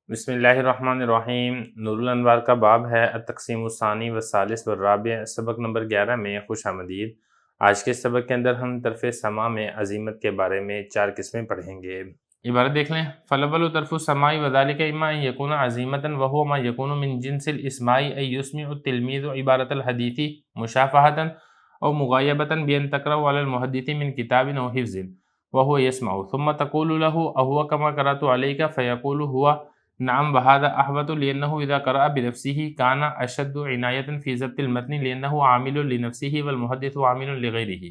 بسم اللہ الرحمن الرحیم۔ نور الانوار کا باب ہے التقسیم الثانی والثالث والرابع، سبق نمبر 11 میں خوش آمدید۔ آج کے سبق کے اندر ہم طرف سما میں عظیمت کے بارے میں 4 قسمیں پڑھیں گے۔ عبارت دیکھ لیں۔ فالاول طرف السماء وذلك اما ان يكون عظیمۃ وهو ما يكون من جنس الاسماء ای يسمع التلميذ عبارة الحديث مشافهة او مغایبة بان تقرأ على المحدث من کتاب او حفظ وهو يسمع ثم تقول له اهو كما قرأت عليك فيقول هو نعم وهذا احوط لانه اذا قرأ بنفسه كان اشد عناية في ضبط المتن لانه عامل لنفسه والمحدث عامل لغيره،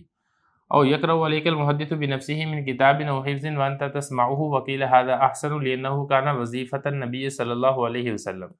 او يقرأ عليك المحدث بنفسه من كتاب او حفظ وانت تسمعه وقيل هذا احسن لانه كان وظيفة النبي صلى الله عليه وسلم،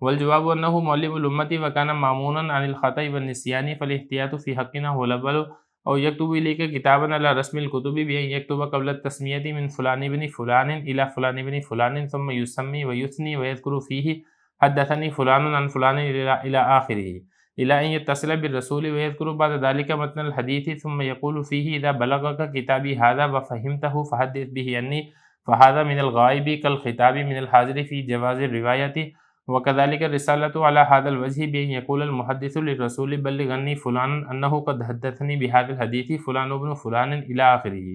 والجواب انه معلم الامة وكان مامونا عن الخطأ والنسيان فالاحتياط في حقنا هو الاول، او يكتب اليك كتابا على رسم الكتب بان يكتب قبل التسمية من فلان بن فلان الى فلان بن فلان ثم يسمي ويثني ويذكر فيه حدثني فلان عن فلان الى آخره، الى ان يتصل بالرسول ويذكر بعد ذلك متن الحديث ثم يقول فيه اذا بلغك كتابي هذا وفهمته فحدث به عني فهذا من الغائب كالخطاب من الحاضر في جواز الرواية، وكذلك الرسالة على هذا الوجه بأن يقول المحدث للرسول بلغ عني فلان أنه قد حدثني بهذا الحديث فلان بن فلان إلى آخره،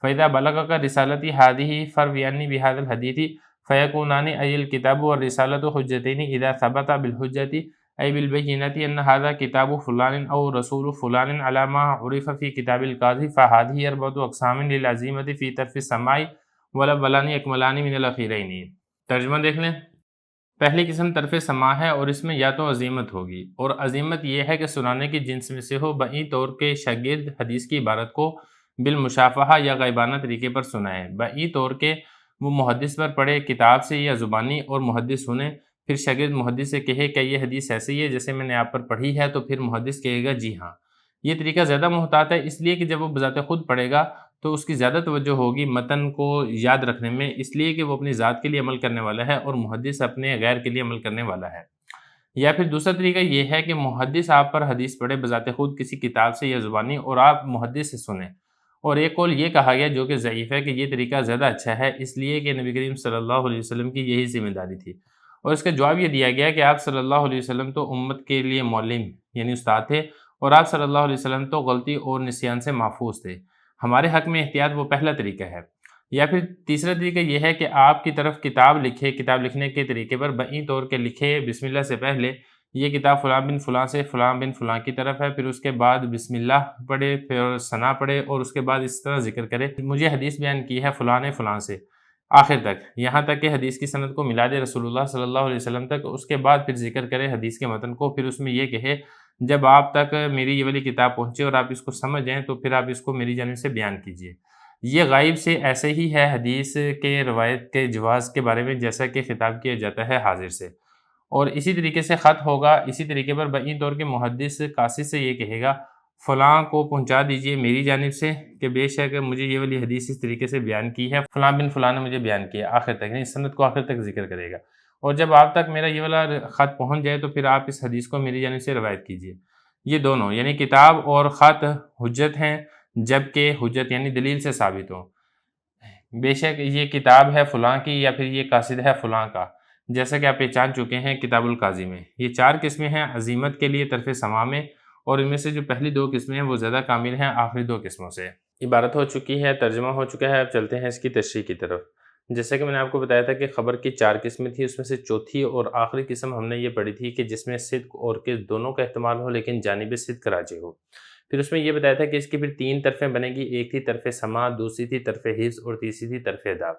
فإذا بلغك رسالتي هذه فروي عني بهذا الحديث فيكونان أي الكتاب والرسالة حجتين إذا ثبت بالحجة أي بالبينة أن هذا كتاب فلان أو رسول فلان على ما عرف في كتاب القاضي، فهذه 4 أقسام للعزيمة في طرف السماع والأولان أكملان من الأخيرين۔ ترجمہ دیکھ لیں۔ پہلی قسم طرف سماع ہے اور اس میں یا تو عظیمت ہوگی، اور عظیمت یہ ہے کہ سنانے کی جنس میں سے ہو بئی طور کے شاگرد حدیث کی عبارت کو بالمشافہہ یا غائبانہ طریقے پر سنائے، بئی طور کے وہ محدث پر پڑھے کتاب سے یا زبانی اور محدث سنے، پھر شاگرد محدث سے کہے کہ یہ حدیث ایسی ہے جیسے میں نے آپ پر پڑھی ہے، تو پھر محدث کہے گا جی ہاں۔ یہ طریقہ زیادہ محتاط ہے، اس لیے کہ جب وہ بذات خود پڑھے گا تو اس کی زیادہ توجہ ہوگی متن کو یاد رکھنے میں، اس لیے کہ وہ اپنی ذات کے لیے عمل کرنے والا ہے اور محدث اپنے غیر کے لیے عمل کرنے والا ہے۔ یا پھر دوسرا طریقہ یہ ہے کہ محدث آپ پر حدیث پڑھے بذات خود کسی کتاب سے یا زبانی، اور آپ محدث سے سنیں، اور ایک قول یہ کہا گیا جو کہ ضعیف ہے کہ یہ طریقہ زیادہ اچھا ہے، اس لیے کہ نبی کریم صلی اللہ علیہ وسلم کی یہی ذمہ داری تھی، اور اس کا جواب یہ دیا گیا کہ آپ صلی اللہ علیہ وسلم تو امت کے لیے معلم یعنی استاد تھے، اور آپ صلی اللہ علیہ وسلم تو غلطی اور نسیان سے محفوظ تھے، ہمارے حق میں احتیاط وہ پہلا طریقہ ہے۔ یا پھر تیسرا طریقہ یہ ہے کہ آپ کی طرف کتاب لکھے، کتاب لکھنے کے طریقے پر بئی طور کے لکھے بسم اللہ سے پہلے یہ کتاب فلاں بن فلاں سے فلاں بن فلاں کی طرف ہے، پھر اس کے بعد بسم اللہ پڑھے، پھر ثنا پڑھے، اور اس کے بعد اس طرح ذکر کرے مجھے حدیث بیان کی ہے فلاں نے فلاں سے آخر تک، یہاں تک کہ حدیث کی سند کو ملا دے رسول اللہ صلی اللہ علیہ وسلم تک، اس کے بعد پھر ذکر کرے حدیث کے متن کو، پھر اس میں یہ کہے جب آپ تک میری یہ والی کتاب پہنچے اور آپ اس کو سمجھ جائیں تو پھر آپ اس کو میری جانب سے بیان کیجئے۔ یہ غائب سے ایسے ہی ہے حدیث کے روایت کے جواز کے بارے میں جیسا کہ خطاب کیا جاتا ہے حاضر سے، اور اسی طریقے سے خط ہوگا، اسی طریقے پر بئی طور کے محدث قاصد سے یہ کہے گا فلاں کو پہنچا دیجئے میری جانب سے کہ بے شک مجھے یہ والی حدیث اس طریقے سے بیان کی ہے، فلاں بن فلاں نے مجھے بیان کیا آخر تک، یعنی سند کو آخر تک ذکر کرے گا، اور جب آپ تک میرا یہ والا خط پہنچ جائے تو پھر آپ اس حدیث کو میری جانب سے روایت کیجئے۔ یہ دونوں یعنی کتاب اور خط حجت ہیں، جبکہ حجت یعنی دلیل سے ثابت ہو، بے شک یہ کتاب ہے فلاں کی یا پھر یہ قاصد ہے فلاں کا، جیسا کہ آپ پہچان چکے ہیں کتاب القاضی میں۔ یہ 4 قسمیں ہیں عظیمت کے لیے طرف سماع میں، اور ان میں سے جو پہلی 2 قسمیں ہیں وہ زیادہ کامل ہیں آخری 2 قسموں سے۔ عبارت ہو چکی ہے، ترجمہ ہو چکا ہے، اب چلتے ہیں اس کی تشریح کی طرف۔ جیسا کہ میں نے آپ کو بتایا تھا کہ خبر کی 4 قسمیں تھیں، اس میں سے چوتھی اور آخری قسم ہم نے یہ پڑھی تھی کہ جس میں صدق اور کذب دونوں کا احتمال ہو لیکن جانب صدق راجح ہو۔ پھر اس میں یہ بتایا تھا کہ اس کی پھر 3 طرفیں بنے گی، ایک تھی طرف سماع، دوسری تھی طرف حفظ، اور تیسری تھی طرف اداب۔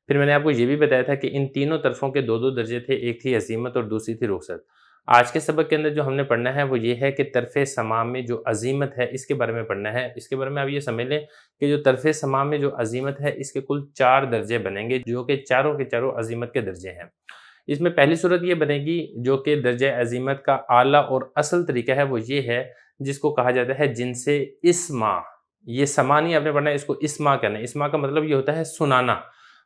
پھر میں نے آپ کو یہ بھی بتایا تھا کہ ان تینوں طرفوں کے 2 درجے تھے، ایک تھی عظیمت اور دوسری تھی رخصت۔ آج کے سبق کے اندر جو ہم نے پڑھنا ہے وہ یہ ہے کہ طرف سماع میں جو عظیمت ہے اس کے بارے میں پڑھنا ہے۔ اس کے بارے میں آپ یہ سمجھ لیں کہ جو طرف سماع میں جو عظیمت ہے اس کے کل 4 درجے بنیں گے، جو کہ چاروں کے چاروں عظیمت کے درجے ہیں۔ اس میں پہلی صورت یہ بنے گی جو کہ درجہ عظیمت کا اعلیٰ اور اصل طریقہ ہے، وہ یہ ہے جس کو کہا جاتا ہے جن سے اسماع۔ یہ سماع نہیں آپ نے پڑھنا ہے، اس کو اسماع کہنا ہے۔ اسماع کا مطلب یہ ہوتا ہے سنانا،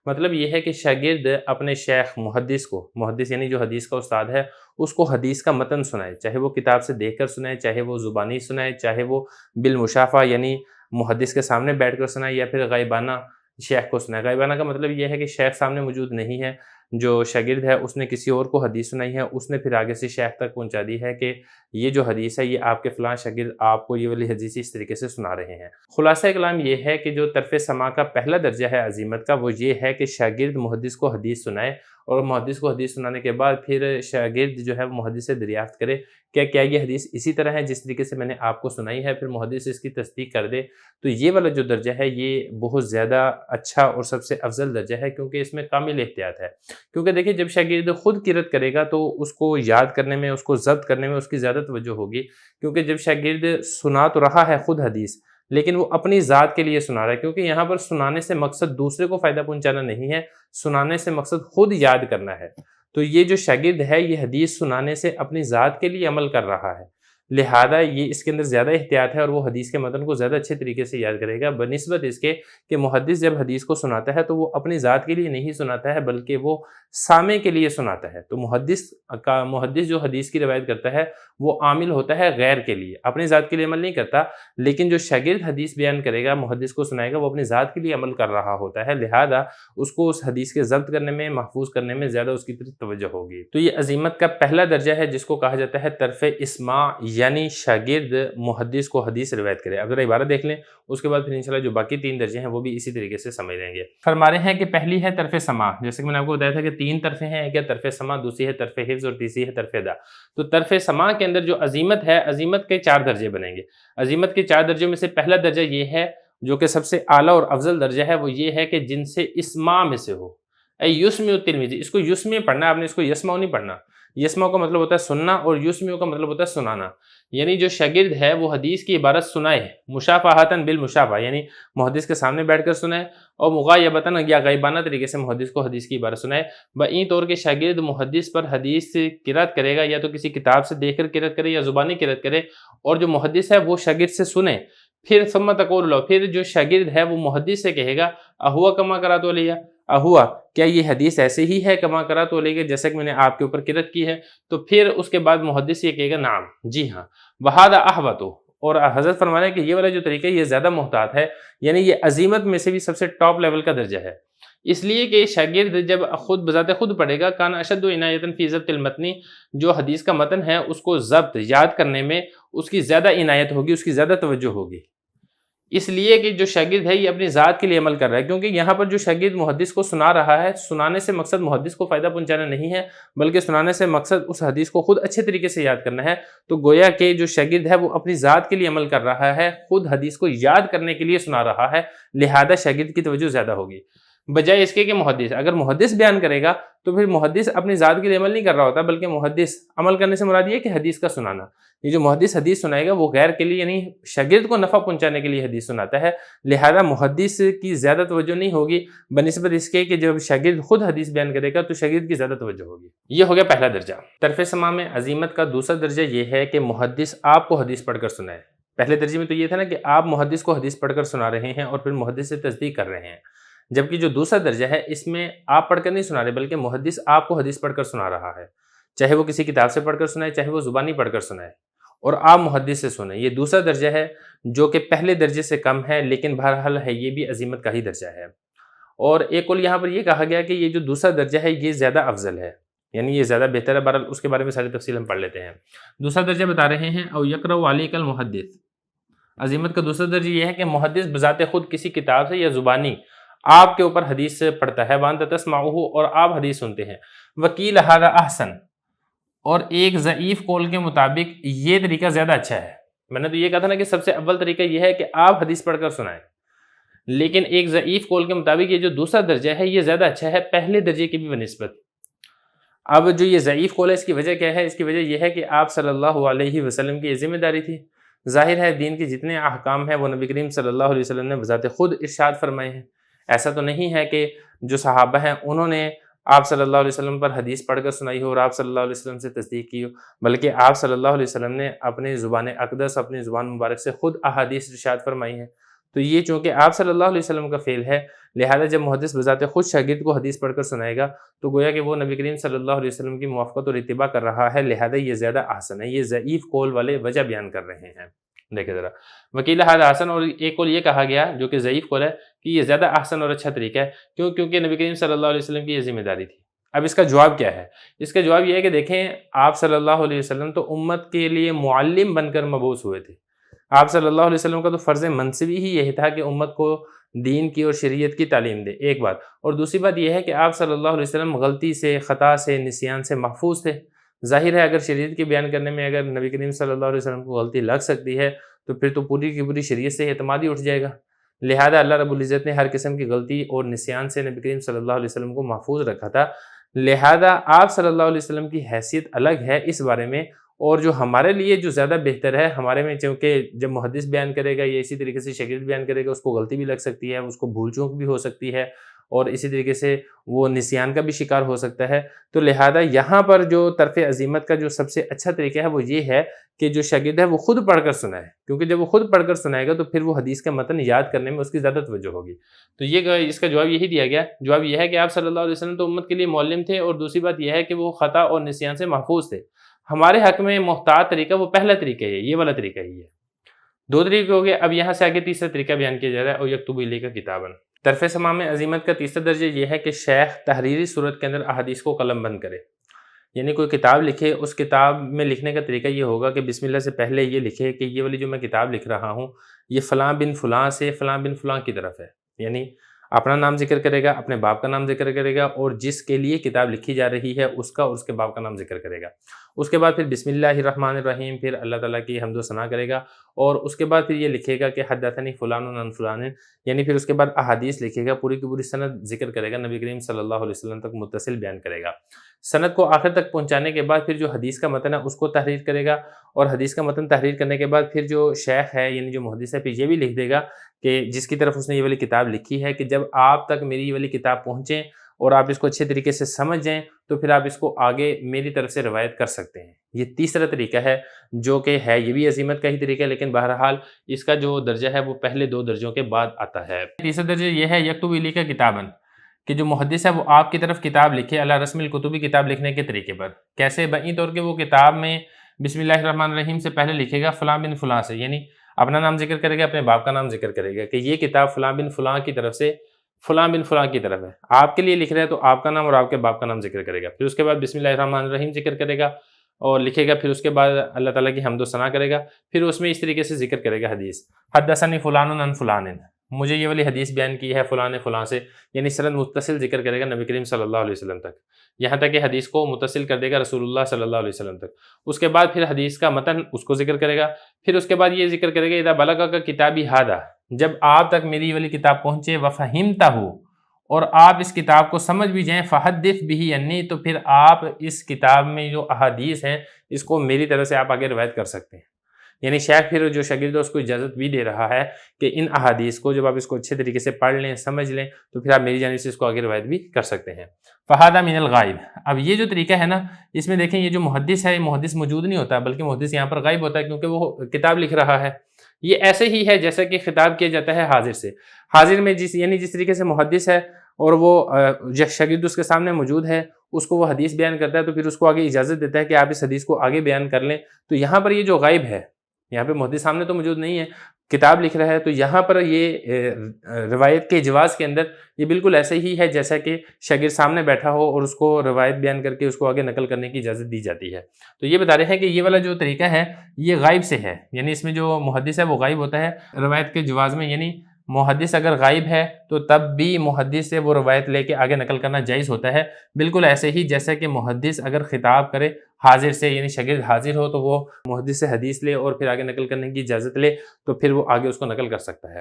مطلب یہ ہے کہ شاگرد اپنے شیخ محدث کو، محدث یعنی جو حدیث کا استاد ہے، اس کو حدیث کا متن سنائے، چاہے وہ کتاب سے دیکھ کر سنائے، چاہے وہ زبانی سنائے، چاہے وہ بالمشافہ یعنی محدث کے سامنے بیٹھ کر سنائے، یا پھر غائبانہ شیخ کو سنائے۔ غائبانہ کا مطلب یہ ہے کہ شیخ سامنے موجود نہیں ہے، جو شاگرد ہے اس نے کسی اور کو حدیث سنائی ہے، اس نے پھر آگے سے شیخ تک پہنچا دی ہے کہ یہ جو حدیث ہے یہ آپ کے فلاں شاگرد آپ کو یہ والی حدیث اس طریقے سے سنا رہے ہیں۔ خلاصہ کلام یہ ہے کہ جو طرف سماع کا پہلا درجہ ہے عزیمت کا، وہ یہ ہے کہ شاگرد محدث کو حدیث سنائے، اور محدث کو حدیث سنانے کے بعد پھر شاگرد جو ہے وہ محدث سے دریافت کرے کہ کیا یہ حدیث اسی طرح ہے جس طریقے سے میں نے آپ کو سنائی ہے، پھر محدث اس کی تصدیق کر دے۔ تو یہ والا جو درجہ ہے یہ بہت زیادہ اچھا اور سب سے افضل درجہ ہے، کیونکہ اس میں کامل احتیاط ہے۔ کیونکہ دیکھیں جب شاگرد خود قرأت کرے گا تو اس کو یاد کرنے میں، اس کو ضبط کرنے میں اس کی زیادہ توجہ ہوگی، کیونکہ جب شاگرد سنا تو رہا ہے خود حدیث، لیکن وہ اپنی ذات کے لیے سنا رہا ہے، کیونکہ یہاں پر سنانے سے مقصد دوسرے کو فائدہ پہنچانا نہیں ہے، سنانے سے مقصد خود یاد کرنا ہے۔ تو یہ جو شاگرد ہے یہ حدیث سنانے سے اپنی ذات کے لیے عمل کر رہا ہے، لہذا یہ اس کے اندر زیادہ احتیاط ہے اور وہ حدیث کے متن کو زیادہ اچھے طریقے سے یاد کرے گا، بنسبت اس کے کہ محدث جب حدیث کو سناتا ہے تو وہ اپنی ذات کے لیے نہیں سناتا ہے بلکہ وہ سامع کے لیے سناتا ہے۔ تو محدث جو حدیث کی روایت کرتا ہے وہ عامل ہوتا ہے غیر کے لیے، اپنی ذات کے لیے عمل نہیں کرتا، لیکن جو شاگرد حدیث بیان کرے گا، محدث کو سنائے گا، وہ اپنی ذات کے لیے عمل کر رہا ہوتا ہے، لہذا اس کو اس حدیث کے ضبط کرنے میں، محفوظ کرنے میں زیادہ اس کی طرف توجہ ہوگی۔ تو یہ عزیمت کا پہلا درجہ ہے جس کو کہا جاتا ہے طرف اسماع، یعنی شاگرد محدث کو حدیث روایت کرے۔ اب ذرا عبارت دیکھ لیں، اس کے بعد پھر انشاءاللہ جو باقی 3 درجے ہیں وہ بھی اسی طریقے سے سمجھ لیں گے۔ فرما رہے ہیں کہ پہلی ہے طرف سماع، جیسے کہ میں نے آپ کو بتایا تھا کہ 3 طرفیں ہیں، ایک ہے طرف سماع، دوسری ہے طرف حفظ اور تیسری ہے طرف ادا۔ تو طرف سماع کے اندر جو عزیمت ہے، عزیمت کے 4 درجے بنیں گے۔ عزیمت کے 4 درجوں میں سے پہلا درجہ یہ ہے جو کہ سب سے اعلیٰ اور افضل درجہ ہے، وہ یہ ہے کہ جن سے اسماع میں سے ہو، اے یسمع التلمیذ، اس کو یسمع پڑھنا ہے، آپ نے اس کو یسمع نہیں پڑھنا۔ یسمع کا مطلب ہوتا ہے سننا اور یسمع کا مطلب ہوتا ہے سنانا، یعنی جو شاگرد ہے وہ حدیث کی عبارت سنائے، مشافہۃً بالمشافہہ، یعنی محدث کے سامنے بیٹھ کر سنائے، اور مغایبۃً یا غائبانہ طریقے سے محدث کو حدیث کی عبارت سنائے، بئیں طور کے شاگرد محدث پر حدیث قرأت کرے گا، یا تو کسی کتاب سے دیکھ کر قرأت کرے یا زبانی قرأت کرے، اور جو محدث ہے وہ شاگرد سے سنے، پھر ثم تقول له، پھر جو شاگرد ہے وہ محدث سے کہے گا اہوا کما قرأت علیہ، اہوا کیا یہ حدیث ایسے ہی ہے کما قرأت علیہ جیسا کہ میں نے آپ کے اوپر قرأت کی ہے، تو پھر اس کے بعد محدث یہ کہے گا نعم، جی ہاں، وہذا احوط، اور حضرت فرما رہے ہیں کہ یہ والا جو طریقہ ہے یہ زیادہ محتاط ہے، یعنی یہ عزیمت میں سے بھی سب سے ٹاپ لیول کا درجہ ہے، اس لیے کہ شاگرد جب خود بذات خود پڑھے گا، کان اشد عنایۃ فی ضبط المتن، جو حدیث کا متن ہے اس کو ضبط یاد کرنے میں اس کی زیادہ عنایت ہوگی، اس کی زیادہ توجہ ہوگی، اس لیے کہ جو شاگرد ہے یہ اپنی ذات کے لیے عمل کر رہا ہے، کیونکہ یہاں پر جو شاگرد محدث کو سنا رہا ہے، سنانے سے مقصد محدث کو فائدہ پہنچانا نہیں ہے بلکہ سنانے سے مقصد اس حدیث کو خود اچھے طریقے سے یاد کرنا ہے، تو گویا کہ جو شاگرد ہے وہ اپنی ذات کے لیے عمل کر رہا ہے، خود حدیث کو یاد کرنے کے لیے سنا رہا ہے، لہذا شاگرد کی توجہ زیادہ ہوگی، بجائے اس کے کہ محدث اگر محدث بیان کرے گا تو پھر محدث اپنی ذات کے لیے عمل نہیں کر رہا ہوتا، بلکہ محدث عمل کرنے سے مراد یہ کہ حدیث کا سنانا، یہ جو محدث حدیث سنائے گا وہ غیر کے لیے یعنی شاگرد کو نفع پہنچانے کے لیے حدیث سناتا ہے، لہذا محدث کی زیادہ توجہ نہیں ہوگی بنسبت اس کے کہ جب شاگرد خود حدیث بیان کرے گا تو شاگرد کی زیادہ توجہ ہوگی۔ یہ ہو گیا پہلا درجہ۔ طرف سماع میں عزیمت کا دوسرا درجہ یہ ہے کہ محدث آپ کو حدیث پڑھ کر سنائے۔ پہلے درجے میں تو یہ تھا نا کہ آپ محدث کو حدیث پڑھ کر سنا رہے ہیں اور پھر محدث سے تصدیق کر رہے ہیں، جبکہ جو دوسرا درجہ ہے اس میں آپ پڑھ کر نہیں سنا رہے بلکہ محدث آپ کو حدیث پڑھ کر سنا رہا ہے، چاہے وہ کسی کتاب سے پڑھ کر سنائے، چاہے وہ زبانی پڑھ کر سنائے، اور آپ محدث سے سنیں۔ یہ دوسرا درجہ ہے جو کہ پہلے درجے سے کم ہے، لیکن بہرحال ہے یہ بھی عزیمت کا ہی درجہ ہے، اور ایک قول یہاں پر یہ کہا گیا کہ یہ جو دوسرا درجہ ہے یہ زیادہ افضل ہے، یعنی یہ زیادہ بہتر ہے، بہرحال اس کے بارے میں ساری تفصیل ہم پڑھ لیتے ہیں۔ دوسرا درجہ بتا رہے ہیں او یقرأ علیک المحدث، عزیمت کا دوسرا درجہ یہ ہے کہ محدث بذات خود کسی کتاب سے یا زبانی آپ کے اوپر حدیث پڑھتا ہے، وانت تسمعہ، اور آپ حدیث سنتے ہیں، وکیل ھذا احسن، اور ایک ضعیف قول کے مطابق یہ طریقہ زیادہ اچھا ہے۔ میں نے تو یہ کہا تھا نا کہ سب سے اول طریقہ یہ ہے کہ آپ حدیث پڑھ کر سنائیں، لیکن ایک ضعیف قول کے مطابق یہ جو دوسرا درجہ ہے یہ زیادہ اچھا ہے پہلے درجے کی بھی بنسبت۔ اب جو یہ ضعیف قول ہے اس کی وجہ کیا ہے؟ اس کی وجہ یہ ہے کہ آپ صلی اللہ علیہ وسلم کی یہ ذمہ داری تھی، ظاہر ہے دین کے جتنے احکام ہیں وہ نبی کریم صلی اللہ علیہ وسلم نے بذات خود ارشاد فرمائے ہیں، ایسا تو نہیں ہے کہ جو صحابہ ہیں انہوں نے آپ صلی اللہ علیہ وسلم پر حدیث پڑھ کر سنائی ہو اور آپ صلی اللہ علیہ وسلم سے تصدیق کی ہو، بلکہ آپ صلی اللہ علیہ وسلم نے اپنی زبان اقدس، اپنی زبان مبارک سے خود احادیث ارشاد فرمائی ہیں۔ تو یہ چونکہ آپ صلی اللہ علیہ وسلم کا فعل ہے، لہذا جب محدث بذات خود شاگرد کو حدیث پڑھ کر سنائے گا تو گویا کہ وہ نبی کریم صلی اللہ علیہ وسلم کی موافقت اور اتباع کر رہا ہے، لہذا یہ زیادہ احسن ہے۔ یہ ضعیف قول والے وجہ بیان کر رہے ہیں، دیکھیں ذرا، وکیل ھذا احسن، اور ایک قول یہ کہا گیا جو کہ ضعیف قول ہے کہ یہ زیادہ احسن اور اچھا طریقہ ہے، کیونکہ نبی کریم صلی اللہ علیہ وسلم کی یہ ذمہ داری تھی۔ اب اس کا جواب کیا ہے؟ اس کا جواب یہ ہے کہ دیکھیں آپ صلی اللہ علیہ وسلم تو امت کے لیے معلم بن کر مبعوث ہوئے تھے۔ آپ صلی اللہ علیہ وسلم کا تو فرض منصبی ہی یہی تھا کہ امت کو دین کی اور شریعت کی تعلیم دے، ایک بات۔ اور دوسری بات یہ ہے کہ آپ صلی اللہ علیہ وسلم غلطی سے، خطا سے، نسیان سے محفوظ تھے۔ ظاہر ہے اگر شریعت کی بیان کرنے میں اگر نبی کریم صلی اللہ علیہ وسلم کو غلطی لگ سکتی ہے تو پھر تو پوری کی پوری شریعت سے اعتماد ہی اٹھ جائے گا۔ لہذا اللہ رب العزت نے ہر قسم کی غلطی اور نسیان سے نبی کریم صلی اللہ علیہ وسلم کو محفوظ رکھا تھا۔ لہذا آپ صلی اللہ علیہ وسلم کی حیثیت الگ ہے اس بارے میں، اور جو ہمارے لیے جو زیادہ بہتر ہے ہمارے میں، چونکہ جب محدث بیان کرے گا یا اسی طریقے سے شاگرد بیان کرے گا اس کو غلطی بھی لگ سکتی ہے، اس کو بھول چوک بھی ہو سکتی ہے، اور اسی طریقے سے وہ نسیان کا بھی شکار ہو سکتا ہے۔ تو لہذا یہاں پر جو طرف عزیمت کا جو سب سے اچھا طریقہ ہے وہ یہ ہے کہ جو شاگرد ہے وہ خود پڑھ کر سنائے، کیونکہ جب وہ خود پڑھ کر سنائے گا تو پھر وہ حدیث کا متن یاد کرنے میں اس کی زیادہ توجہ ہوگی۔ تو یہ اس کا جواب یہی دیا گیا۔ جواب یہ ہے کہ آپ صلی اللہ علیہ وسلم تو امت کے لیے معلم تھے، اور دوسری بات یہ ہے کہ وہ خطا اور نسیان سے محفوظ تھے۔ ہمارے حق میں محتاط طریقہ وہ پہلا طریقہ ہے، یہ والا طریقہ ہی ہے۔ دو طریقے ہو گئے، اب یہاں سے آگے تیسرا طریقہ بیان کیا جا رہا ہے، اور یکتب الیک کتابا۔ طرف سما میں عزیمت کا تیسرا درجہ یہ ہے کہ شیخ تحریری صورت کے اندر احادیث کو قلم بند کرے، یعنی کوئی کتاب لکھے، اس کتاب میں لکھنے کا طریقہ یہ ہوگا کہ بسم اللہ سے پہلے یہ لکھے کہ یہ والی جو میں کتاب لکھ رہا ہوں یہ فلاں بن فلاں سے فلاں بن فلاں کی طرف ہے، یعنی اپنا نام ذکر کرے گا، اپنے باپ کا نام ذکر کرے گا، اور جس کے لیے کتاب لکھی جا رہی ہے اس کا اور اس کے باپ کا نام ذکر کرے گا۔ اس کے بعد پھر بسم اللہ الرحمن الرحیم، پھر اللہ تعالیٰ کی حمد و ثنا کرے گا، اور اس کے بعد پھر یہ لکھے گا کہ حدثنی فلان عن فلان، یعنی پھر اس کے بعد احادیث لکھے گا، پوری کی پوری سند ذکر کرے گا، نبی کریم صلی اللہ علیہ وسلم تک متصل بیان کرے گا۔ سند کو آخر تک پہنچانے کے بعد پھر جو حدیث کا متن ہے اس کو تحریر کرے گا، اور حدیث کا متن تحریر کرنے کے بعد پھر جو شیخ ہے یعنی جو محدث ہے پھر یہ بھی لکھ دے گا کہ جس کی طرف اس نے یہ والی کتاب لکھی ہے کہ جب آپ تک میری یہ والی کتاب پہنچیں اور آپ اس کو اچھے طریقے سے سمجھ جائیں تو پھر آپ اس کو آگے میری طرف سے روایت کر سکتے ہیں۔ یہ تیسرا طریقہ ہے جو کہ ہے یہ بھی عزیمت کا ہی طریقہ ہے، لیکن بہرحال اس کا جو درجہ ہے وہ پہلے دو درجوں کے بعد آتا ہے۔ تیسرا درجہ یہ ہے یکتب الیک کتابا، کہ جو محدث ہے وہ آپ کی طرف کتاب لکھے علی رسم الکتبی، کتاب لکھنے کے طریقے پر۔ کیسے؟ بئی طور کہ وہ کتاب میں بسم اللہ الرحمن الرحیم سے پہلے لکھے گا فلاں بن فلاں سے، یعنی اپنا نام ذکر کرے گا، اپنے باپ کا نام ذکر کرے گا کہ یہ کتاب فلاں بن فلاں کی طرف سے فلاں بن فلاں کی طرف ہے۔ آپ کے لیے لکھ رہے ہیں تو آپ کا نام اور آپ کے باپ کا نام ذکر کرے گا، پھر اس کے بعد بسم اللہ الرحمن الرحیم ذکر کرے گا اور لکھے گا، پھر اس کے بعد اللہ تعالیٰ کی حمد و ثنا کرے گا، پھر اس میں اس طریقے سے ذکر کرے گا حدیث حدثنی فلان عن فلان، مجھے یہ والی حدیث بیان کی ہے فلاں نے فلاں سے، یعنی سند متصل ذکر کرے گا نبی کریم صلی اللہ علیہ وسلم تک، یہاں تک کہ حدیث کو متصل کر دے گا رسول اللہ صلی اللہ علیہ وسلم تک۔ اس کے بعد پھر حدیث کا متن اس کو ذکر کرے گا، پھر اس کے بعد یہ ذکر کرے گا اذا بلغ کا کتابی ھذا، جب آپ تک میری والی کتاب پہنچے وفہمتہ، اور آپ اس کتاب کو سمجھ بھی جائیں فحدث بہ عنی، تو پھر آپ اس کتاب میں جو احادیث ہیں اس کو میری طرف سے آپ آگے روایت کر سکتے ہیں۔ یعنی شیخ پھر جو شاگرد ہے اس کو اجازت بھی دے رہا ہے کہ ان احادیث کو جب آپ اس کو اچھے طریقے سے پڑھ لیں، سمجھ لیں، تو پھر آپ میری جانب سے اس کو آگے روایت بھی کر سکتے ہیں۔ فہذا من الغائب، اب یہ جو طریقہ ہے نا اس میں دیکھیں یہ جو محدث ہے یہ محدث موجود نہیں ہوتا، بلکہ محدث یہاں پر غائب ہوتا ہے کیونکہ وہ کتاب لکھ رہا ہے۔ یہ ایسے ہی ہے جیسا کہ خطاب کیا جاتا ہے حاضر سے۔ حاضر میں یعنی جس طریقے سے محدث ہے اور وہ شاگرد اس کے سامنے موجود ہے، اس کو وہ حدیث بیان کرتا ہے تو پھر اس کو آگے اجازت دیتا ہے کہ آپ اس حدیث کو آگے بیان کر لیں۔ تو یہاں پر یہ جو غائب ہے، یہاں پہ محدث سامنے تو موجود نہیں ہے، کتاب لکھ رہا ہے، تو یہاں پر یہ روایت کے جواز کے اندر یہ بالکل ایسے ہی ہے جیسا کہ شاگرد سامنے بیٹھا ہو اور اس کو روایت بیان کر کے اس کو آگے نقل کرنے کی اجازت دی جاتی ہے۔ تو یہ بتا رہے ہیں کہ یہ والا جو طریقہ ہے یہ غائب سے ہے، یعنی اس میں جو محدث ہے وہ غائب ہوتا ہے روایت کے جواز میں، یعنی محدث اگر غائب ہے تو تب بھی محدث سے وہ روایت لے کے آگے نقل کرنا جائز ہوتا ہے، بالکل ایسے ہی جیسا کہ محدث اگر خطاب کرے حاضر سے، یعنی شاگرد حاضر ہو تو وہ محدث سے حدیث لے اور پھر آگے نقل کرنے کی اجازت لے تو پھر وہ آگے اس کو نقل کر سکتا ہے۔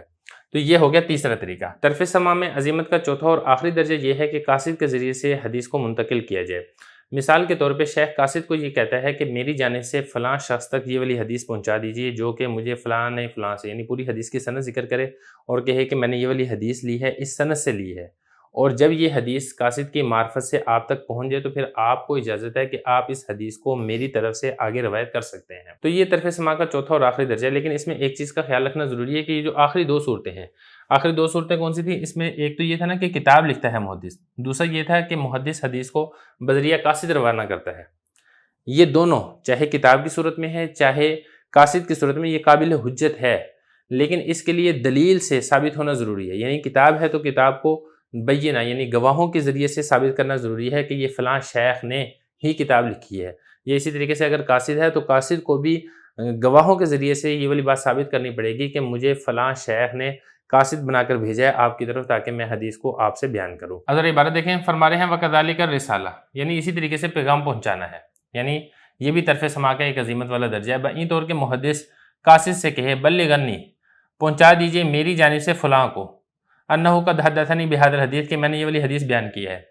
تو یہ ہو گیا تیسرا طریقہ۔ طرف سما میں عزیمت کا چوتھا اور آخری درجہ یہ ہے کہ قاصد کے ذریعے سے حدیث کو منتقل کیا جائے۔ مثال کے طور پہ شیخ قاصد کو یہ کہتا ہے کہ میری جانب سے فلاں شخص تک یہ والی حدیث پہنچا دیجئے جو کہ مجھے فلاں نے فلاں سے، یعنی پوری حدیث کی سند ذکر کرے اور کہے کہ میں نے یہ والی حدیث لی ہے، اس سند سے لی ہے، اور جب یہ حدیث قاصد کی معرفت سے آپ تک پہنچ جائے تو پھر آپ کو اجازت ہے کہ آپ اس حدیث کو میری طرف سے آگے روایت کر سکتے ہیں۔ تو یہ طرف سما کا چوتھا اور آخری درجہ ہے، لیکن اس میں ایک چیز کا خیال رکھنا ضروری ہے کہ یہ جو آخری دو صورتیں ہیں، آخری دو صورتیں کون سی تھیں؟ اس میں ایک تو یہ تھا نا کہ کتاب لکھتا ہے محدث، دوسرا یہ تھا کہ محدث حدیث کو بذریعہ قاصد روانہ کرتا ہے۔ یہ دونوں چاہے کتاب کی صورت میں ہے چاہے قاصد کی صورت میں یہ قابل حجت ہے، لیکن اس کے لیے دلیل سے ثابت ہونا ضروری ہے، یعنی کتاب ہے تو کتاب کو بینہ یعنی گواہوں کے ذریعے سے ثابت کرنا ضروری ہے کہ یہ فلاں شیخ نے ہی کتاب لکھی ہے. یہ اسی طریقے سے اگر قاصد ہے تو قاصد کو بھی گواہوں کے ذریعے سے یہ والی بات ثابت کرنی پڑے گی کہ مجھے فلاں شیخ نے قاصد بنا کر بھیجا ہے آپ کی طرف تاکہ میں حدیث کو آپ سے بیان کروں. اگر عبارت دیکھیں فرما رہے ہیں وَكَذَلِكَ الرِّسَالَہ یعنی اسی طریقے سے پیغام پہنچانا ہے. یعنی یہ بھی طرف سما کا ایک عظیمت والا درجہ ہے. بئی طور کے محدث قاصد سے کہے بلغنی پہنچا دیجئے میری جانب سے فلاں کو انہو قد حدثنی بہذا الحدیث کہ میں نے یہ والی حدیث بیان کی ہے.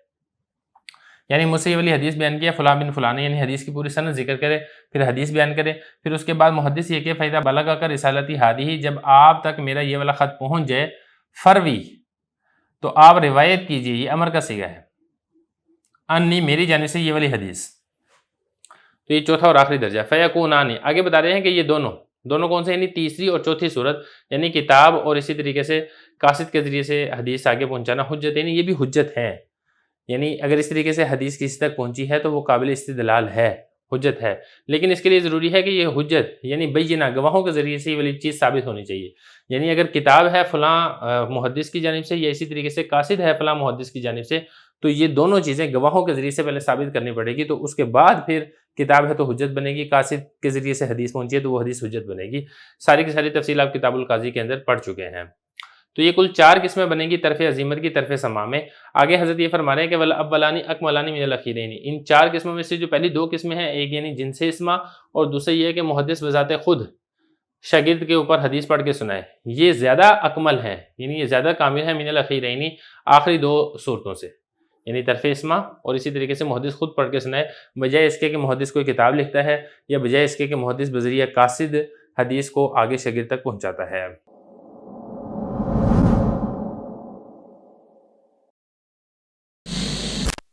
یعنی مجھ سے یہ والی حدیث بیان کیا فلاں بن فلاں نے، یعنی حدیث کی پوری سند ذکر کرے پھر حدیث بیان کرے. پھر اس کے بعد محدث یہ کہ فَإِذَا بَلَغَكَ رِسَالَتِي هَذِهِ جب آپ تک میرا یہ والا خط پہنچ جائے فروی تو آپ روایت کیجئے، یہ امر کا صیغہ ہے، انی میری جانب سے یہ والی حدیث. تو یہ چوتھا اور آخری درجہ. فیکونانی آگے بتا رہے ہیں کہ یہ دونوں کون سے، یعنی تیسری اور چوتھی صورت، یعنی کتاب اور اسی طریقے سے قاصد کے ذریعے سے حدیث آگے پہنچانا حجت، یعنی یہ بھی حجت ہے. یعنی اگر اس طریقے سے حدیث کسی تک پہنچی ہے تو وہ قابل استدلال ہے، حجت ہے. لیکن اس کے لیے ضروری ہے کہ یہ حجت یعنی بینہ گواہوں کے ذریعے سے یہ والی چیز ثابت ہونی چاہیے. یعنی اگر کتاب ہے فلاں محدث کی جانب سے یا اسی طریقے سے قاصد ہے فلاں محدث کی جانب سے تو یہ دونوں چیزیں گواہوں کے ذریعے سے پہلے ثابت کرنی پڑے گی، تو اس کے بعد پھر کتاب ہے تو حجت بنے گی، قاصد کے ذریعے سے حدیث پہنچی ہے تو وہ حدیث حجت بنے گی. ساری کی ساری تفصیل آپ کتاب القاضی کے اندر پڑھ چکے ہیں. تو یہ کل 4 قسمیں بنیں گی طرف عظیمت کی طرف سما میں. آگے حضرت یہ فرما رہے ہیں کہ وَالْأَوَّلَانِ أَكْمَلَانِ مِنَ الْأَخِيرَيْنِ ان 4 قسموں میں سے جو پہلی 2 قسمیں ہیں، ایک یعنی جن سے اسما اور دوسرے یہ ہے کہ محدث بذات خود شاگرد کے اوپر حدیث پڑھ کے سنائے، یہ زیادہ اکمل ہے، یعنی یہ زیادہ کامل ہے من الأخیرین آخری 2 صورتوں سے. یعنی طرف اسما اور اسی طریقے سے محدث خود پڑھ کے سنائے، بجائے اس کے کہ محدث کوئی کتاب لکھتا ہے یا بجائے اس کے کہ محدث بذریعہ قاصد حدیث کو آگے شاگرد تک پہنچاتا ہے.